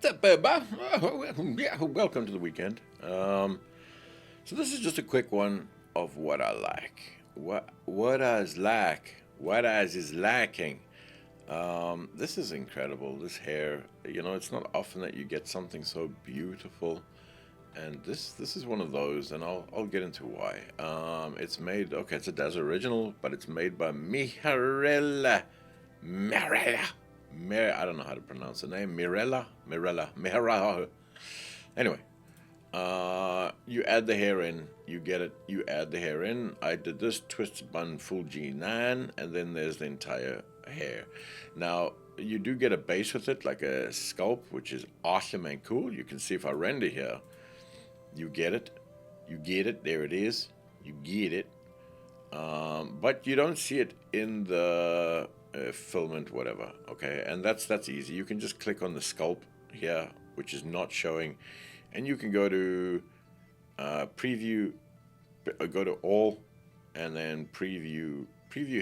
Yeah, welcome to the weekend. So this is just a quick one of what I like. What I is lacking. This is incredible. This hair, it's not often that you get something so beautiful, and this is one of those, and I'll get into why. It's made. Okay, it's a Daz original, but it's made by Mirella. I don't know how to pronounce the name. Mirella. Anyway, you add the hair in. You get it. You add the hair in. I did this twist bun full G9, and then there's the entire hair. Now, you do get a base with it, like a sculpt, which is awesome and cool. You can see if I render here, you get it. You get it. There it is. You get it. But you don't see it in the filament, whatever. Okay, and that's easy. You can just click on the sculpt here, which is not showing, and you can go to preview, go to all, and then preview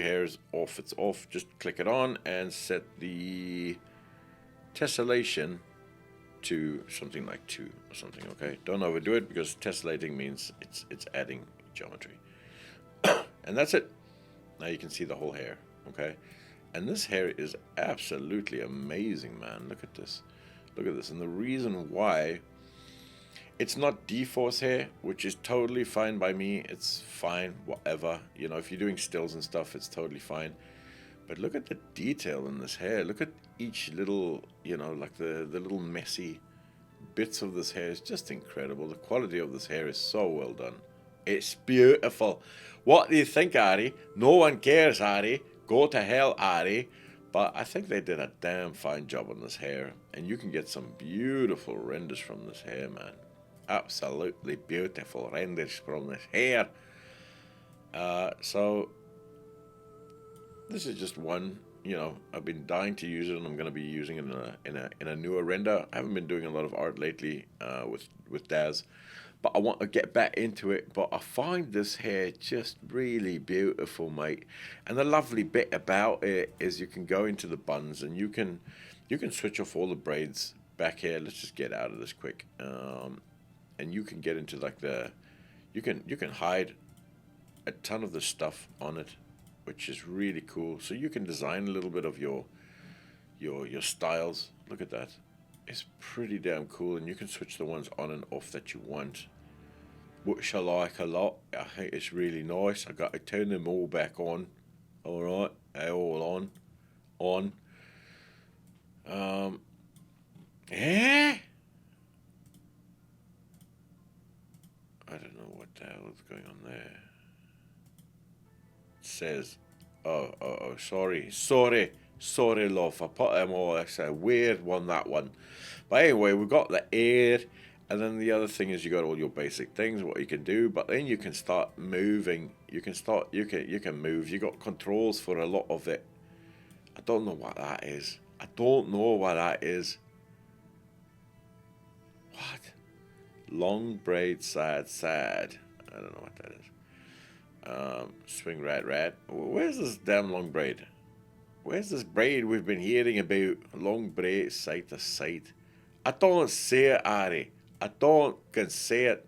hairs off. It's off. Just click it on and set the tessellation to something like 2 or something. Okay, don't overdo it, because tessellating means it's adding geometry. And that's it. Now you can see the whole hair. Okay, and this hair is absolutely amazing, man. Look at this. Look at this. And the reason why, it's not D-Force hair, which is totally fine by me. It's fine, whatever. If you're doing stills and stuff, it's totally fine. But look at the detail in this hair. Look at each little, like the little messy bits of this hair is just incredible. The quality of this hair is so well done. It's beautiful. What do you think, Ari? No one cares, Ari. Go to hell, Ari. But I think they did a damn fine job on this hair. And you can get some beautiful renders from this hair, man. Absolutely beautiful renders from this hair. So this is just one. I've been dying to use it, and I'm going to be using it in a newer render. I haven't been doing a lot of art lately with Daz, but I want to get back into it. But I find this hair just really beautiful, mate. And the lovely bit about it is you can go into the buns, and you can switch off all the braids back here. Let's just get out of this quick. And you can get into like you can hide a ton of the stuff on it, which is really cool. So you can design a little bit of your styles. Look at that. It's pretty damn cool, and you can switch the ones on and off that you want, which I like a lot. I think it's really nice. I got to turn them all back on. All right, they're all on. Yeah. I don't know what the hell is going on there. It says, sorry, love. I put them all. It's a weird one, that one. But anyway, we've got the air, and then the other thing is you got all your basic things, what you can do. But then you can start moving. You can move. You got controls for a lot of it. I don't know what that is. What? Long braid, sad. I don't know what that is. Swing rat. Where's this damn long braid? Where's this braid we've been hearing about? Long braid, side to side. I don't see it, Ari. I don't can see it.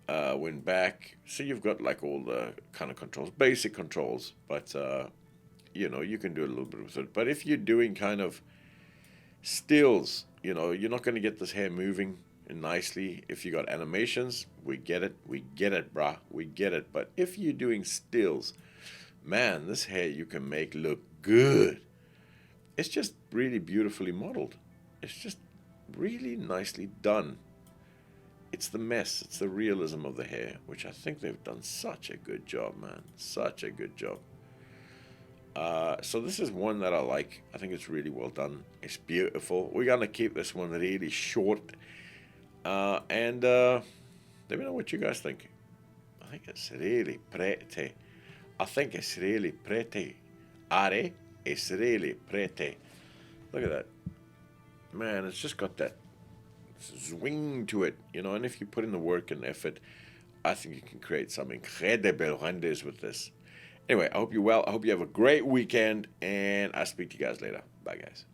When back. So you've got like all the kind of controls, basic controls, but you can do a little bit with it. But if you're doing kind of stills, you're not going to get this hair moving nicely. If you got animations, we get it, brah, we get it. But if you're doing stills, man, this hair you can make look good. It's just really beautifully modeled. It's just really nicely done. It's the mess, it's the realism of the hair, which I think they've done such a good job, man. Such a good job. So this is one that I like. I think it's really well done. It's beautiful. We're going to keep this one really short. And let me know what you guys think. I think it's really pretty. Ari, it's really pretty. Look at that. Man, it's just got that swing to it, and if you put in the work and effort, I think you can create some incredible renders with this. Anyway, I hope you're well. I hope you have a great weekend, and I'll speak to you guys later. Bye, guys.